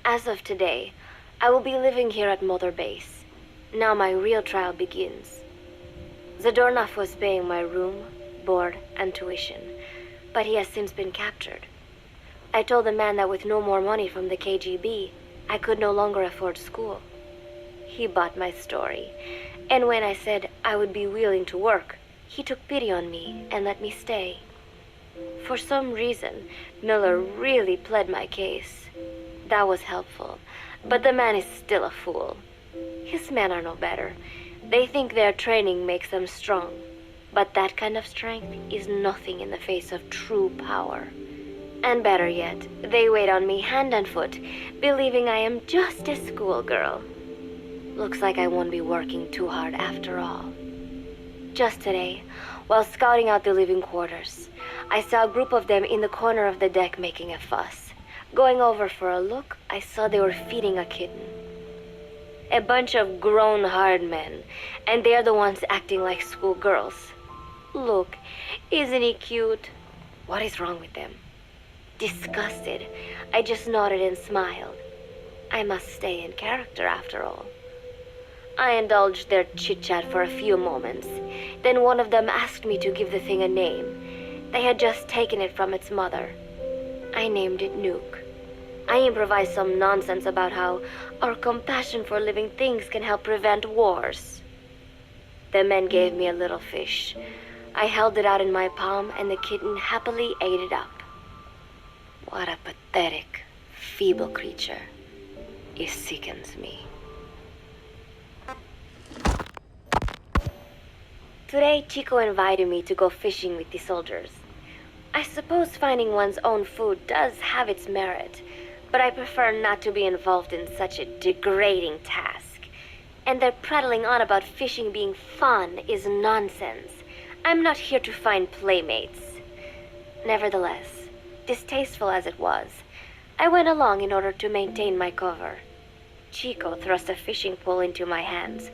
As of today, I will be living here at Mother Base. Now my real trial begins. Zadornov was paying my room, board, and tuition, but he has since been captured. I told the man that with no more money from the KGB, I could no longer afford school. He bought my story, and when I said I would be willing to work, he took pity on me and let me stay. For some reason, Miller really pled my case. That was helpful, but the man is still a fool. His men are no better. They think their training makes them strong, but that kind of strength is nothing in the face of true power. And better yet, they wait on me hand and foot, believing I am just a schoolgirl. Looks like I won't be working too hard after all. Just today, while scouting out the living quarters, I saw a group of them in the corner of the deck making a fuss. Going over for a look, I saw they were feeding a kitten. A bunch of grown hard men, and they're the ones acting like schoolgirls. Look, isn't he cute? What is wrong with them? Disgusted, I just nodded and smiled. I must stay in character after all. I indulged their chit-chat for a few moments. Then one of them asked me to give the thing a name. They had just taken it from its mother. I named it Nuke. I improvised some nonsense about how our compassion for living things can help prevent wars. The men gave me a little fish. I held it out in my palm and the kitten happily ate it up. What a pathetic, feeble creature. It sickens me. Today, Chico invited me to go fishing with the soldiers. I suppose finding one's own food does have its merit, but I prefer not to be involved in such a degrading task. And their prattling on about fishing being fun is nonsense. I'm not here to find playmates. Nevertheless, distasteful as it was, I went along in order to maintain my cover. Chico thrust a fishing pole into my hands,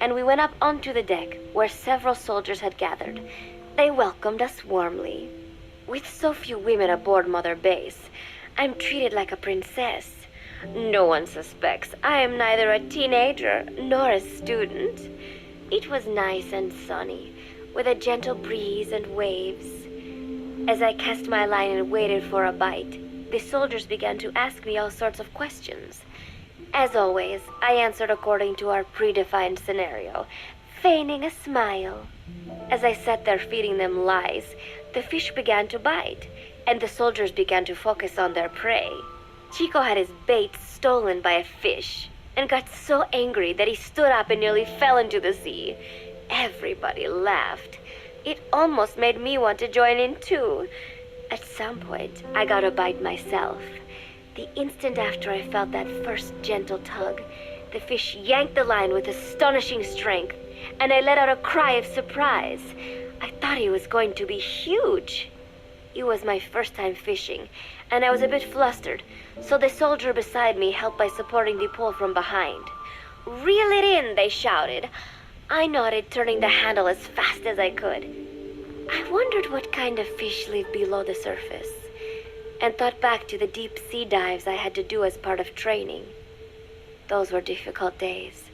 and we went up onto the deck where several soldiers had gathered. They welcomed us warmly. With so few women aboard Mother Base, I'm treated like a princess. No one suspects I am neither a teenager nor a student. It was nice and sunny, with a gentle breeze and waves. As I cast my line and waited for a bite, the soldiers began to ask me all sorts of questions. As always, I answered according to our predefined scenario, feigning a smile. As I sat there feeding them lies, the fish began to bite, and the soldiers began to focus on their prey. Chico had his bait stolen by a fish, and got so angry that he stood up and nearly fell into the sea. Everybody laughed. It almost made me want to join in too. At some point, I got a bite myself. The instant after I felt that first gentle tug, the fish yanked the line with astonishing strength, and I let out a cry of surprise. I thought he was going to be huge. It was my first time fishing, and I was a bit flustered, so the soldier beside me helped by supporting the pole from behind. "Reel it in," they shouted. I nodded, turning the handle as fast as I could. I wondered what kind of fish lived below the surface, and thought back to the deep sea dives I had to do as part of training. Those were difficult days,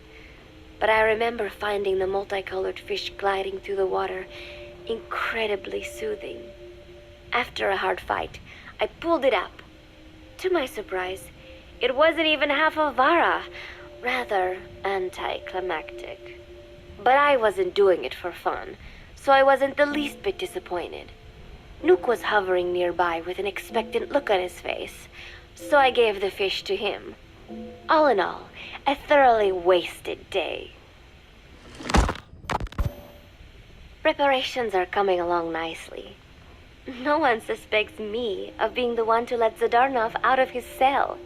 but I remember finding the multicolored fish gliding through the water incredibly soothing. After a hard fight, I pulled it up. To my surprise, it wasn't even half a vara, rather anticlimactic. But I wasn't doing it for fun, so I wasn't the least bit disappointed. Nuke was hovering nearby with an expectant look on his face, so I gave the fish to him. All in all, a thoroughly wasted day. Preparations are coming along nicely. No one suspects me of being the one to let Zadornov out of his cell.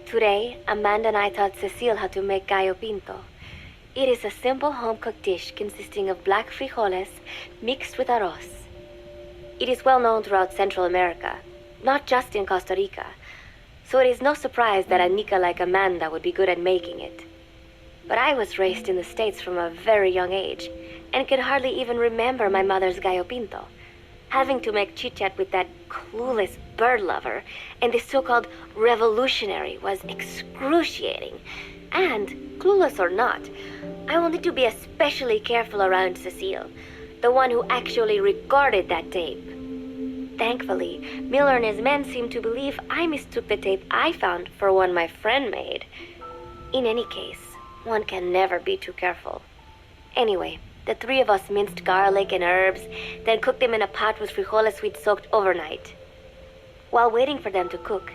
Today, Amanda and I taught Cecile how to make gallo pinto. It is a simple home-cooked dish consisting of black frijoles mixed with arroz. It is well known throughout Central America, not just in Costa Rica, so it is no surprise that a Nica like Amanda would be good at making it. But I was raised in the States from a very young age, and could hardly even remember my mother's gallo pinto. Having to make chit-chat with that clueless bird lover and the so-called revolutionary was excruciating. And, clueless or not, I will need to be especially careful around Cecile, the one who actually recorded that tape. Thankfully, Miller and his men seemed to believe I mistook the tape I found for one my friend made. In any case, one can never be too careful. Anyway, the three of us minced garlic and herbs, then cooked them in a pot with frijoles we'd soaked overnight. While waiting for them to cook,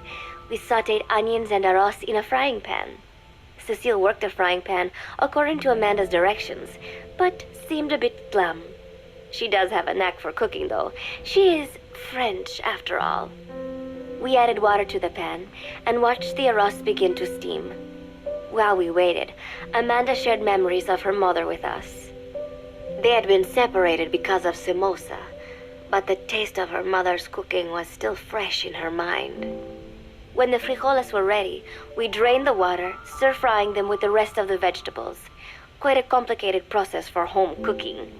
we sautéed onions and arroz in a frying pan. Cecile worked the frying pan according to Amanda's directions, but seemed a bit glum. She does have a knack for cooking, though. She is French, after all. We added water to the pan and watched the arroz begin to steam. While we waited, Amanda shared memories of her mother with us. They had been separated because of Samosa, but the taste of her mother's cooking was still fresh in her mind. When the frijoles were ready, we drained the water, stir-frying them with the rest of the vegetables. Quite a complicated process for home cooking.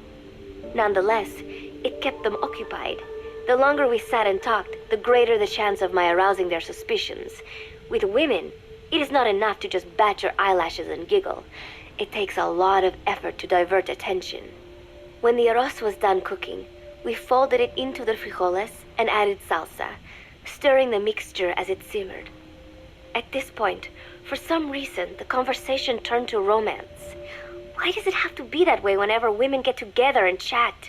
Nonetheless, it kept them occupied. The longer we sat and talked, the greater the chance of my arousing their suspicions. With women, it is not enough to just bat your eyelashes and giggle. It takes a lot of effort to divert attention. When the arroz was done cooking, we folded it into the frijoles and added salsa, stirring the mixture as it simmered. At this point, for some reason, the conversation turned to romance. Why does it have to be that way whenever women get together and chat?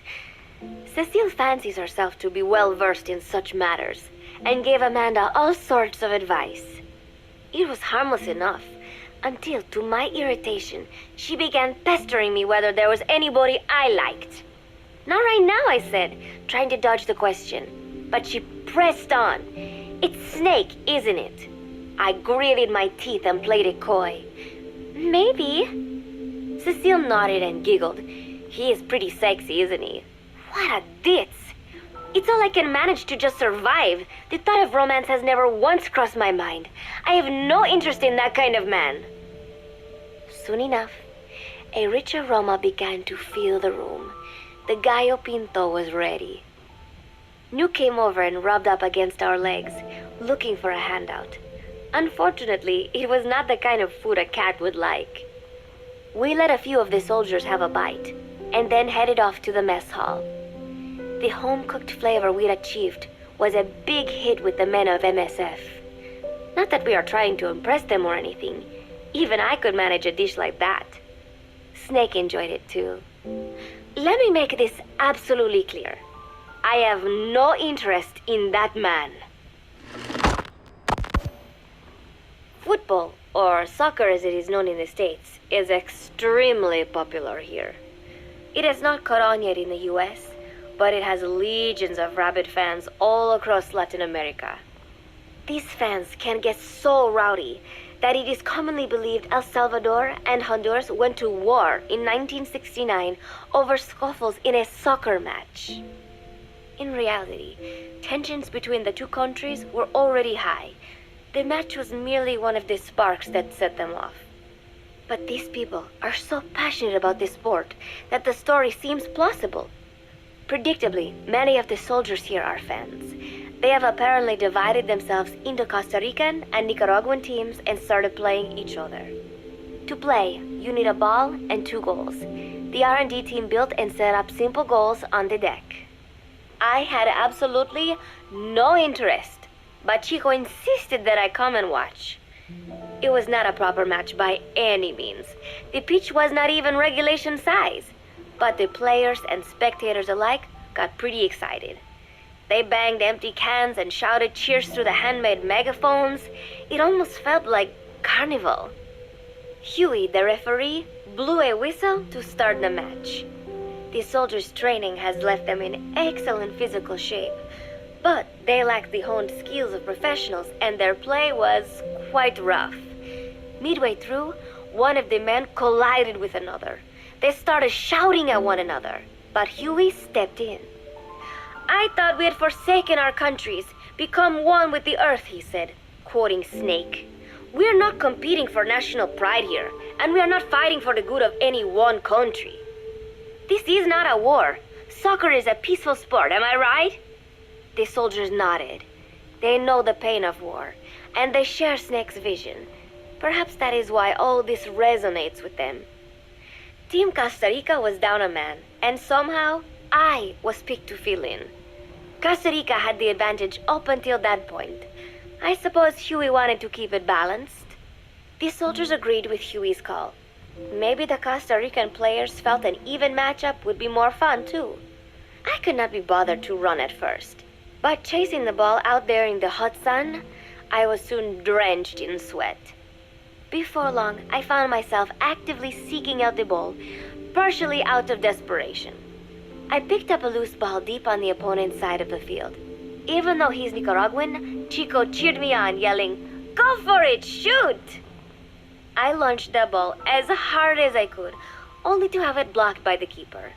Cecile fancies herself to be well-versed in such matters, and gave Amanda all sorts of advice. It was harmless enough, until, to my irritation, she began pestering me whether there was anybody I liked. Not right now, I said, trying to dodge the question. But she pressed on. It's Snake, isn't it? I gritted my teeth and played it coy. Maybe. Cecile nodded and giggled. He is pretty sexy, isn't he? What a ditz. It's all I can manage to just survive. The thought of romance has never once crossed my mind. I have no interest in that kind of man. Soon enough, a rich aroma began to fill the room. The gallo pinto was ready. New came over and rubbed up against our legs, looking for a handout. Unfortunately, it was not the kind of food a cat would like. We let a few of the soldiers have a bite, and then headed off to the mess hall. The home-cooked flavor we'd achieved was a big hit with the men of MSF. Not that we are trying to impress them or anything. Even I could manage a dish like that. Snake enjoyed it too. Let me make this absolutely clear. I have no interest in that man. Football, or soccer as it is known in the States, is extremely popular here. It has not caught on yet in the US, but it has legions of rabid fans all across Latin America. These fans can get so rowdy that it is commonly believed El Salvador and Honduras went to war in 1969 over scuffles in a soccer match. In reality, tensions between the two countries were already high. The match was merely one of the sparks that set them off. But these people are so passionate about this sport that the story seems plausible. Predictably, many of the soldiers here are fans. They have apparently divided themselves into Costa Rican and Nicaraguan teams and started playing each other. To play, you need a ball and 2 goals. The R&D team built and set up simple goals on the deck. I had absolutely no interest, but Chico insisted that I come and watch. It was not a proper match by any means. The pitch was not even regulation size, but the players and spectators alike got pretty excited. They banged empty cans and shouted cheers through the handmade megaphones. It almost felt like carnival. Huey, the referee, blew a whistle to start the match. The soldiers' training has left them in excellent physical shape, but they lacked the honed skills of professionals and their play was quite rough. Midway through, one of the men collided with another. They started shouting at one another, but Huey stepped in. I thought we had forsaken our countries, become one with the earth, he said, quoting Snake. We are not competing for national pride here, and we are not fighting for the good of any one country. This is not a war. Soccer is a peaceful sport, am I right? The soldiers nodded. They know the pain of war, and they share Snake's vision. Perhaps that is why all this resonates with them. Team Costa Rica was down a man, and somehow I was picked to fill in. Costa Rica had the advantage up until that point. I suppose Huey wanted to keep it balanced. The soldiers agreed with Huey's call. Maybe the Costa Rican players felt an even matchup would be more fun too. I could not be bothered to run at first, but chasing the ball out there in the hot sun, I was soon drenched in sweat. Before long, I found myself actively seeking out the ball, partially out of desperation. I picked up a loose ball deep on the opponent's side of the field. Even though he's Nicaraguan, Chico cheered me on, yelling, "Go for it, shoot!" I launched the ball as hard as I could, only to have it blocked by the keeper.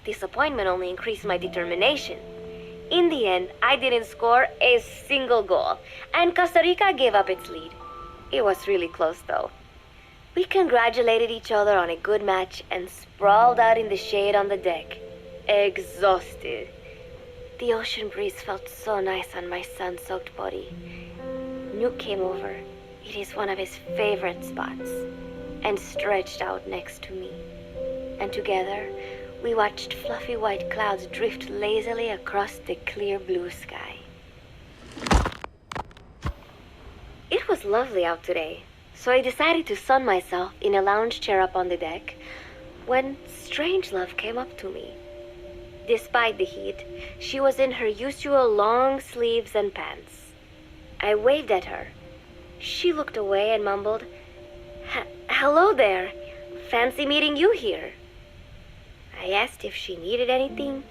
Disappointment only increased my determination. In the end, I didn't score a single goal, and Costa Rica gave up its lead. It was really close, though. We congratulated each other on a good match and sprawled out in the shade on the deck, exhausted. The ocean breeze felt so nice on my sun-soaked body. Nuke came over. It is one of his favorite spots, and stretched out next to me. And together, we watched fluffy white clouds drift lazily across the clear blue sky. It was lovely out today, so I decided to sun myself in a lounge chair up on the deck when Strangelove came up to me. Despite the heat, she was in her usual long sleeves and pants. I waved at her. She looked away and mumbled, "Hello there. Fancy meeting you here." I asked if she needed anything,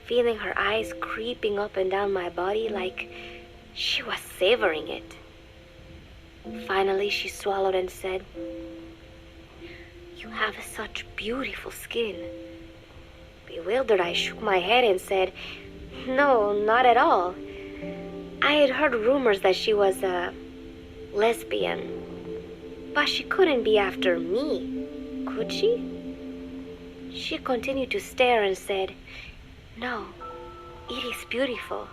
feeling her eyes creeping up and down my body like she was savoring it. Finally, she swallowed and said, "You have such beautiful skin." Bewildered, I shook my head and said, "No, not at all. I had heard rumors that she was a lesbian, but she couldn't be after me, could she?" She continued to stare and said, "No, it is beautiful,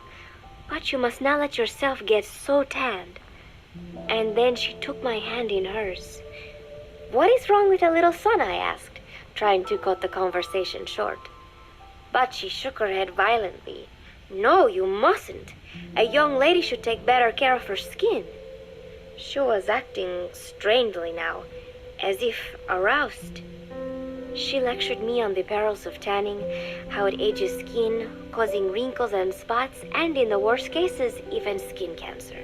but you must not let yourself get so tanned." And then she took my hand in hers. "What is wrong with a little sun?" I asked, trying to cut the conversation short. But she shook her head violently. "No, you mustn't. A young lady should take better care of her skin." She was acting strangely now, as if aroused. She lectured me on the perils of tanning, how it ages skin, causing wrinkles and spots, and in the worst cases, even skin cancer.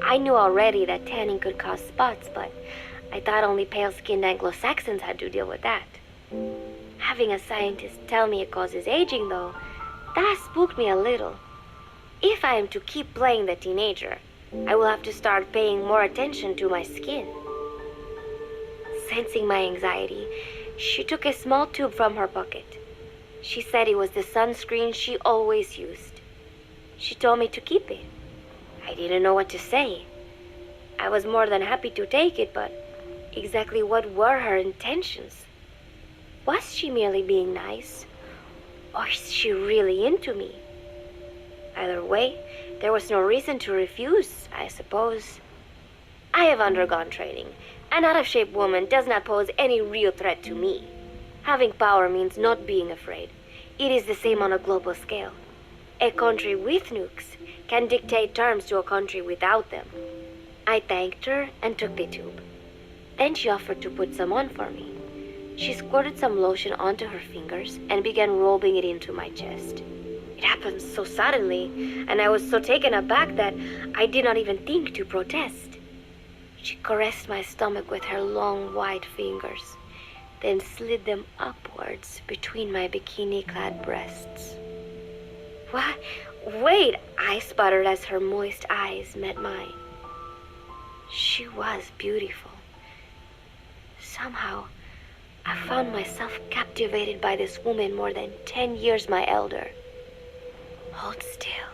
I knew already that tanning could cause spots, but I thought only pale-skinned Anglo-Saxons had to deal with that. Having a scientist tell me it causes aging, though, that spooked me a little. If I am to keep playing the teenager, I will have to start paying more attention to my skin. Sensing my anxiety, she took a small tube from her pocket. She said it was the sunscreen she always used. She told me to keep it. I didn't know what to say. I was more than happy to take it, but exactly what were her intentions? Was she merely being nice? Or is she really into me? Either way, there was no reason to refuse, I suppose. I have undergone training. An out-of-shape woman does not pose any real threat to me. Having power means not being afraid. It is the same on a global scale. A country with nukes can dictate terms to a country without them. I thanked her and took the tube. Then she offered to put some on for me. She squirted some lotion onto her fingers and began rolling it into my chest. It happened so suddenly, and I was so taken aback that I did not even think to protest. She caressed my stomach with her long white fingers, then slid them upwards between my bikini-clad breasts. "What? Wait," I sputtered as her moist eyes met mine. She was beautiful. Somehow, I found myself captivated by this woman more than 10 years my elder. "Hold still,"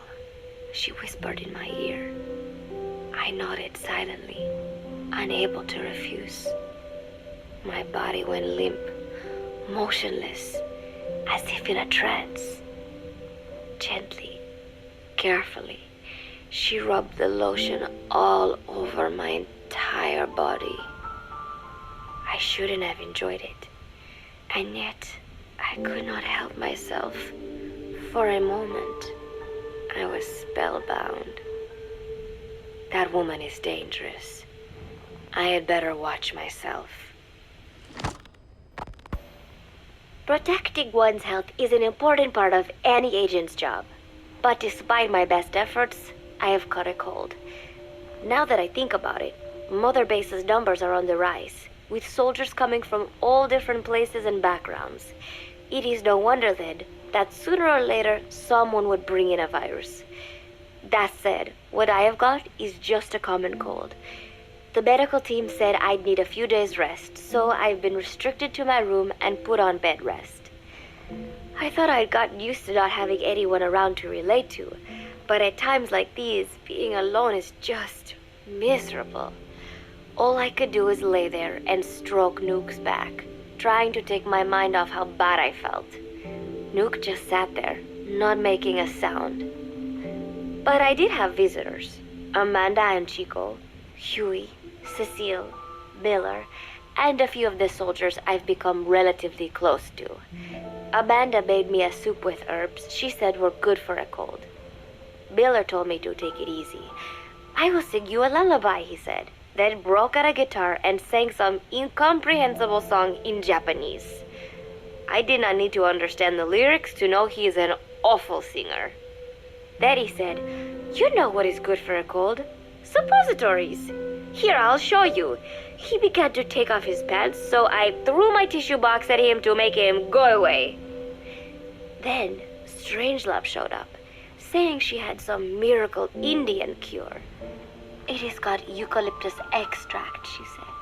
she whispered in my ear. I nodded silently, unable to refuse. My body went limp, motionless, as if in a trance. Gently, carefully, she rubbed the lotion all over my entire body. I shouldn't have enjoyed it, and yet I could not help myself. For a moment, I was spellbound. That woman is dangerous. I had better watch myself. Protecting one's health is an important part of any agent's job. But despite my best efforts, I have caught a cold. Now that I think about it, Mother Base's numbers are on the rise, with soldiers coming from all different places and backgrounds. It is no wonder then that sooner or later someone would bring in a virus. That said, what I have got is just a common cold. The medical team said I'd need a few days rest, so I've been restricted to my room and put on bed rest. I thought I'd gotten used to not having anyone around to relate to, but at times like these, being alone is just miserable. All I could do was lay there and stroke Nook's back, trying to take my mind off how bad I felt. Nook just sat there, not making a sound. But I did have visitors. Amanda and Chico, Huey, Cecile, Miller, and a few of the soldiers I've become relatively close to. Amanda made me a soup with herbs she said were good for a cold. Miller told me to take it easy. I will sing you a lullaby, he said, then broke out a guitar and sang some incomprehensible song in Japanese. I did not need to understand the lyrics to know he is an awful singer. Then he said, "You know what is good for a cold? Suppositories. Here, I'll show you." He began to take off his pants, so I threw my tissue box at him to make him go away. Then Strangelove showed up, saying she had some miracle Indian cure. "It has got eucalyptus extract," she said.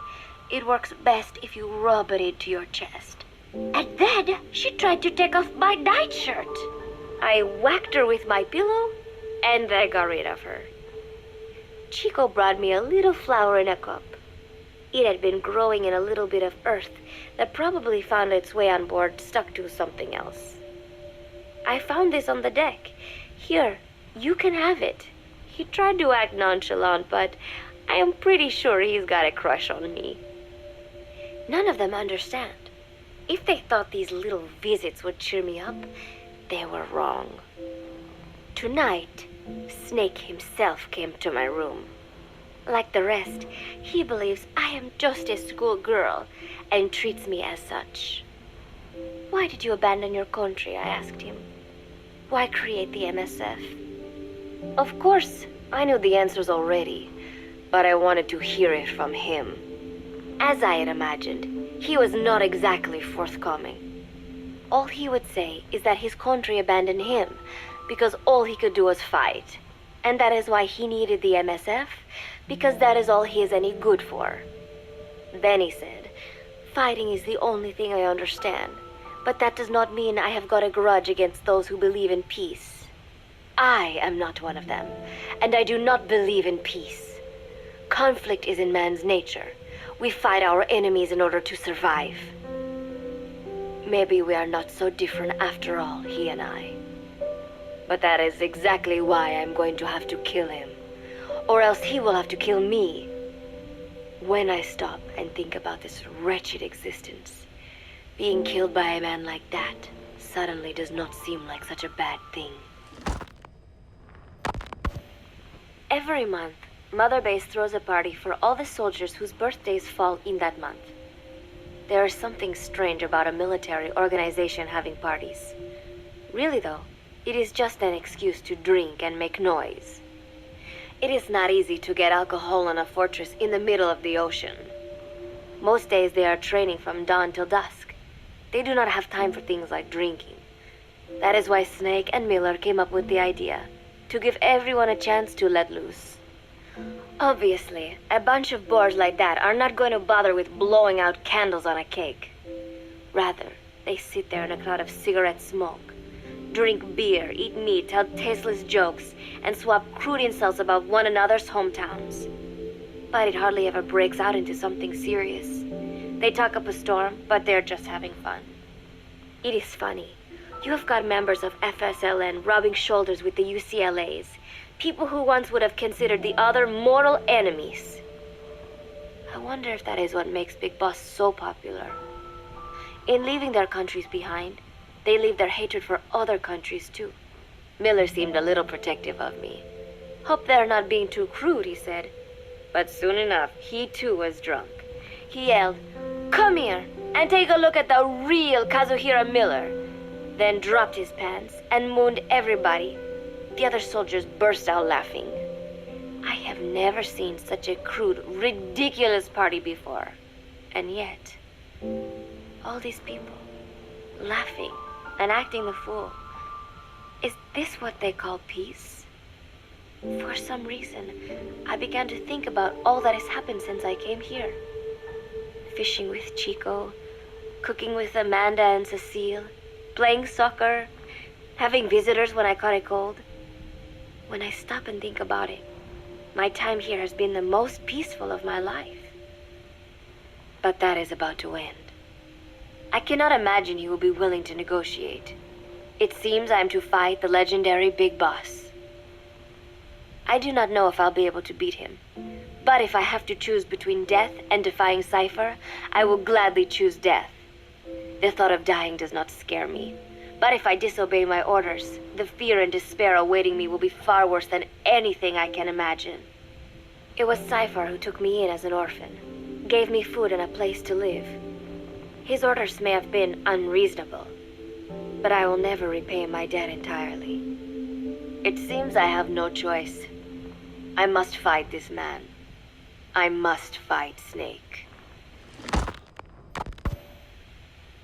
"It works best if you rub it into your chest." And then she tried to take off my nightshirt. I whacked her with my pillow, and I got rid of her. Chico brought me a little flower in a cup. It had been growing in a little bit of earth that probably found its way on board, stuck to something else. "I found this on the deck. Here, you can have it." He tried to act nonchalant, but I am pretty sure he's got a crush on me. None of them understand. If they thought these little visits would cheer me up, they were wrong. Tonight, Snake himself came to my room. Like the rest, he believes I am just a schoolgirl and treats me as such. "Why did you abandon your country?" I asked him. "Why create the MSF?" Of course, I knew the answers already, but I wanted to hear it from him. As I had imagined, he was not exactly forthcoming. All he would say is that his country abandoned him because all he could do was fight, and that is why he needed the MSF, because that is all he is any good for. Then he said, "Fighting is the only thing I understand, but that does not mean I have got a grudge against those who believe in peace. I am not one of them, and I do not believe in peace. Conflict is in man's nature. We fight our enemies in order to survive." Maybe we are not so different after all, he and I. But that is exactly why I'm going to have to kill him, or else he will have to kill me. When I stop and think about this wretched existence, being killed by a man like that suddenly does not seem like such a bad thing. Every month, Mother Base throws a party for all the soldiers whose birthdays fall in that month. There is something strange about a military organization having parties. Really though, it is just an excuse to drink and make noise. It is not easy to get alcohol on a fortress in the middle of the ocean. Most days they are training from dawn till dusk. They do not have time for things like drinking. That is why Snake and Miller came up with the idea, to give everyone a chance to let loose. Obviously, a bunch of boors like that are not going to bother with blowing out candles on a cake. Rather, they sit there in a cloud of cigarette smoke, drink beer, eat meat, tell tasteless jokes, and swap crude insults about one another's hometowns. But it hardly ever breaks out into something serious. They talk up a storm, but they're just having fun. It is funny. You have got members of FSLN rubbing shoulders with the UCLAs, people who once would have considered the other mortal enemies. I wonder if that is what makes Big Boss so popular. In leaving their countries behind, they leave their hatred for other countries too. Miller seemed a little protective of me. Hope they're not being too crude, he said. But soon enough, he too was drunk. He yelled, "Come here and take a look at the real Kazuhira Miller," then dropped his pants and mooned everybody. The other soldiers burst out laughing. I have never seen such a crude, ridiculous party before. And yet, all these people, laughing and acting the fool. Is this what they call peace? For some reason, I began to think about all that has happened since I came here. Fishing with Chico, cooking with Amanda and Cecile, playing soccer, having visitors when I caught a cold. When I stop and think about it, my time here has been the most peaceful of my life. But that is about to end. I cannot imagine he will be willing to negotiate. It seems I am to fight the legendary Big Boss. I do not know if I'll be able to beat him, but if I have to choose between death and defying Cypher, I will gladly choose death. The thought of dying does not scare me, but if I disobey my orders, the fear and despair awaiting me will be far worse than anything I can imagine. It was Cypher who took me in as an orphan, gave me food and a place to live. His orders may have been unreasonable, but I will never repay my debt entirely. It seems I have no choice. I must fight this man. I must fight Snake.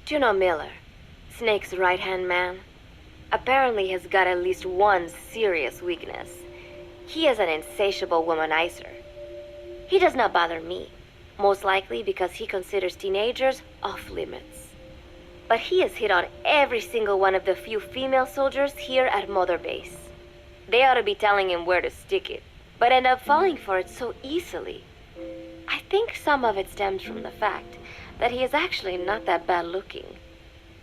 Do you know Miller, Snake's right-hand man? Apparently has got at least one serious weakness. He is an insatiable womanizer. He does not bother me, most likely because he considers teenagers off limits. But he has hit on every single one of the few female soldiers here at Mother Base. They ought to be telling him where to stick it, but end up falling for it so easily. I think some of it stems from the fact that he is actually not that bad looking.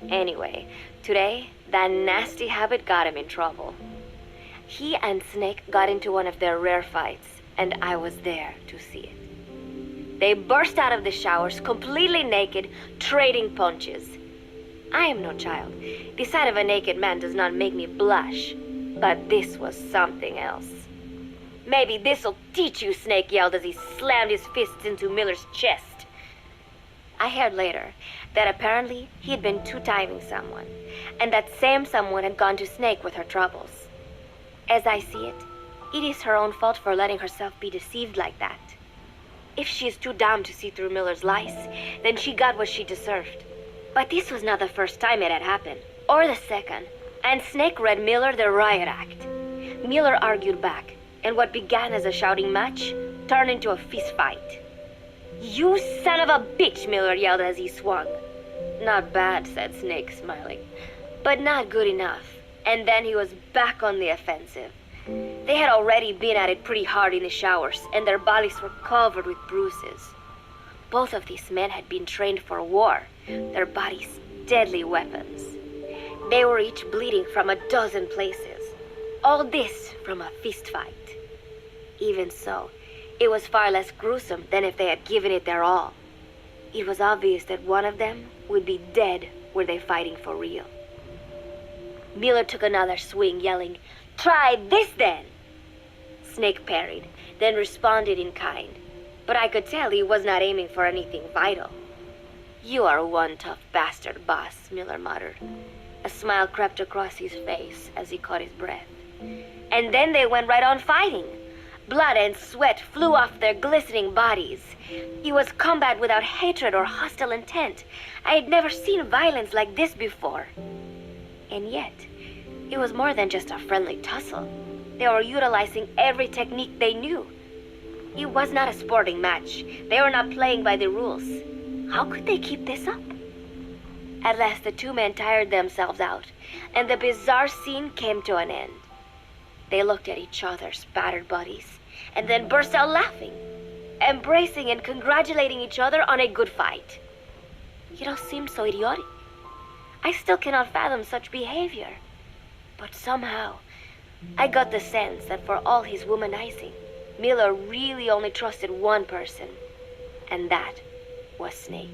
Anyway, today, that nasty habit got him in trouble. He and Snake got into one of their rare fights, and I was there to see it. They burst out of the showers, completely naked, trading punches. I am no child. The sight of a naked man does not make me blush, but this was something else. "Maybe this'll teach you," Snake yelled as he slammed his fists into Miller's chest. I heard later that apparently he had been two-timing someone, and that same someone had gone to Snake with her troubles. As I see it, it is her own fault for letting herself be deceived like that. If she is too dumb to see through Miller's lies, then she got what she deserved. But this was not the first time it had happened, or the second, and Snake read Miller the riot act. Miller argued back, and what began as a shouting match turned into a fist fight. "You son of a bitch," Miller yelled as he swung. "Not bad," said Snake, smiling, "but not good enough." And then he was back on the offensive. They had already been at it pretty hard in the showers, and their bodies were covered with bruises. Both of these men had been trained for war, their bodies deadly weapons. They were each bleeding from a dozen places. All this from a fist fight. Even so, it was far less gruesome than if they had given it their all. It was obvious that one of them would be dead were they fighting for real. Miller took another swing, yelling, "Try this then!" Snake parried, then responded in kind, but I could tell he was not aiming for anything vital. "You are one tough bastard, boss," Miller muttered. A smile crept across his face as he caught his breath. And then they went right on fighting. Blood and sweat flew off their glistening bodies. It was combat without hatred or hostile intent. I had never seen violence like this before. And yet, it was more than just a friendly tussle. They were utilizing every technique they knew. It was not a sporting match. They were not playing by the rules. How could they keep this up? At last, the two men tired themselves out, and the bizarre scene came to an end. They looked at each other's battered bodies, and then burst out laughing, embracing and congratulating each other on a good fight. It all seemed so idiotic. I still cannot fathom such behavior. But somehow, I got the sense that for all his womanizing, Miller really only trusted one person, and that was Snake.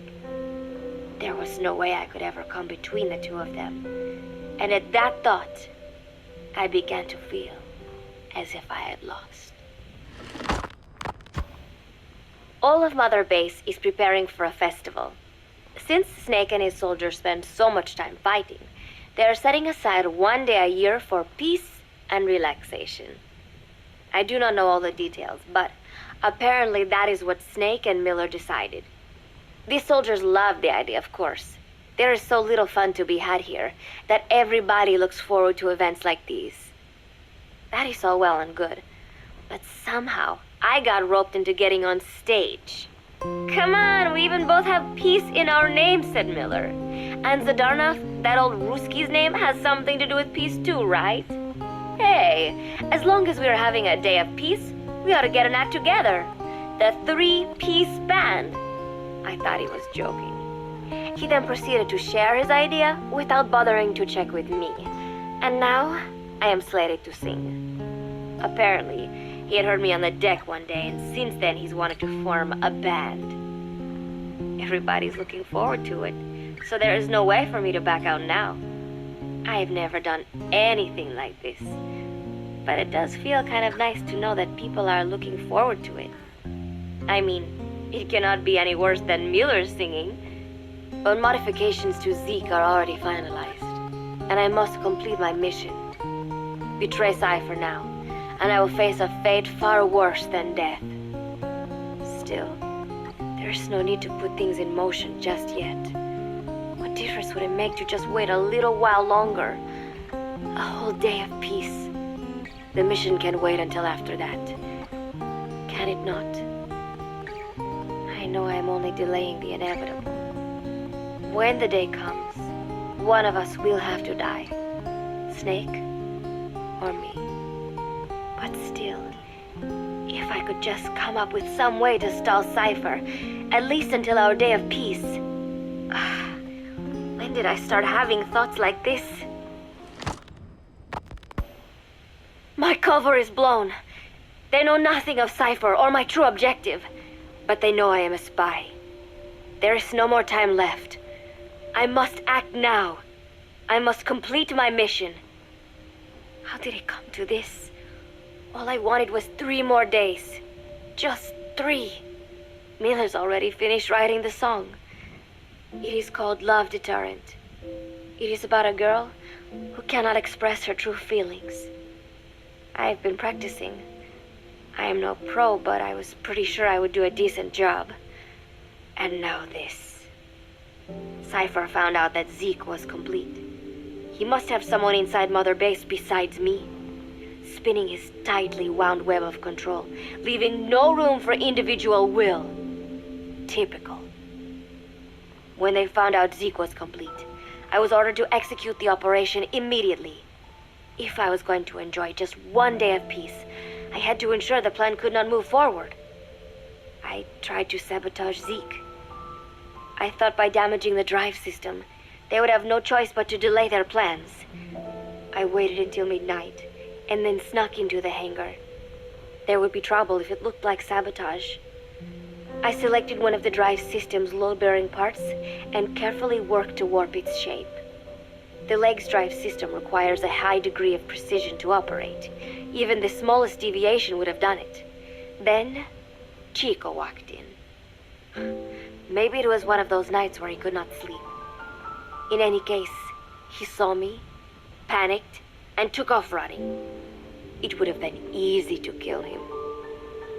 There was no way I could ever come between the two of them, and at that thought, I began to feel as if I had lost. All of Mother Base is preparing for a festival. Since Snake and his soldiers spend so much time fighting, they are setting aside one day a year for peace and relaxation. I do not know all the details, but apparently that is what Snake and Miller decided. These soldiers love the idea, of course. There is so little fun to be had here that everybody looks forward to events like these. That is all well and good, but somehow I got roped into getting on stage. Come on, we even both have peace in our name, said Miller. And Zadarnov, that old Ruski's name, has something to do with peace too, right? Hey, as long as we are having a day of peace, we ought to get an act together. The 3-piece band. I thought he was joking. He then proceeded to share his idea without bothering to check with me. And now, I am slated to sing. Apparently, he had heard me on the deck one day, and since then he's wanted to form a band. Everybody's looking forward to it, so there is no way for me to back out now. I have never done anything like this, but it does feel kind of nice to know that people are looking forward to it. I mean, it cannot be any worse than Miller's singing, but modifications to Zeke are already finalized, and I must complete my mission. Betray Cypher now, and I will face a fate far worse than death. Still, there's no need to put things in motion just yet. What difference would it make to just wait a little while longer? A whole day of peace. The mission can wait until after that. Can it not? I know I am only delaying the inevitable. When the day comes, one of us will have to die. Snake or me. But still, if I could just come up with some way to stall Cypher, at least until our day of peace. When did I start having thoughts like this? My cover is blown. They know nothing of Cypher or my true objective, but they know I am a spy. There is no more time left. I must act now. I must complete my mission. How did it come to this? All I wanted was 3 more days. Just 3. Miller's already finished writing the song. It is called Love Deterrent. It is about a girl who cannot express her true feelings. I have been practicing. I am no pro, but I was pretty sure I would do a decent job. And now this. Cypher found out that Zeke was complete. He must have someone inside Mother Base besides me, spinning his tightly wound web of control, leaving no room for individual will. Typical. When they found out Zeke was complete, I was ordered to execute the operation immediately. If I was going to enjoy just one day of peace, I had to ensure the plan could not move forward. I tried to sabotage Zeke. I thought by damaging the drive system, they would have no choice but to delay their plans. I waited until midnight, and then snuck into the hangar. There would be trouble if it looked like sabotage. I selected one of the drive system's load-bearing parts and carefully worked to warp its shape. The leg's drive system requires a high degree of precision to operate. Even the smallest deviation would have done it. Then, Chico walked in. Maybe it was one of those nights where he could not sleep. In any case, he saw me, panicked, and took off running. It would have been easy to kill him,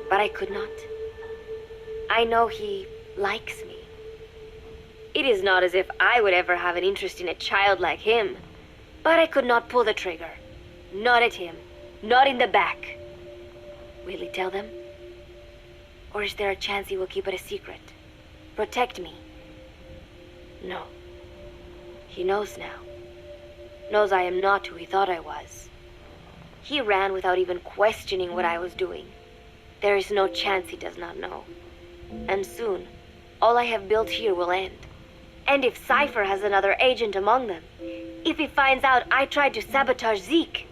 but I could not. I know he likes me. It is not as if I would ever have an interest in a child like him, but I could not pull the trigger. Not at him, not in the back. Will he tell them? Or is there a chance he will keep it a secret? Protect me? No. He knows now. Knows I am not who he thought I was. He ran without even questioning what I was doing. There is no chance he does not know. And soon, all I have built here will end. And if Cypher has another agent among them, if he finds out I tried to sabotage Zeke,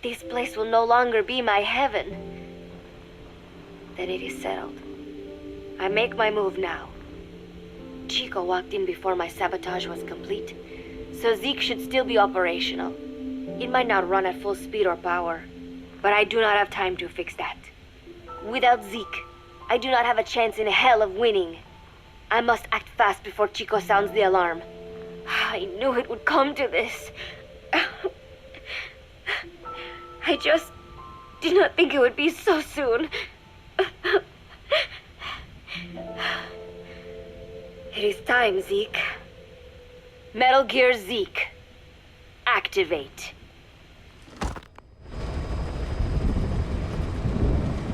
this place will no longer be my heaven. Then it is settled. I make my move now. Chico walked in before my sabotage was complete, so Zeke should still be operational. It might not run at full speed or power, but I do not have time to fix that. Without Zeke, I do not have a chance in hell of winning. I must act fast before Chico sounds the alarm. I knew it would come to this. I just did not think it would be so soon. It is time, Zeke. Metal Gear Zeke. Activate.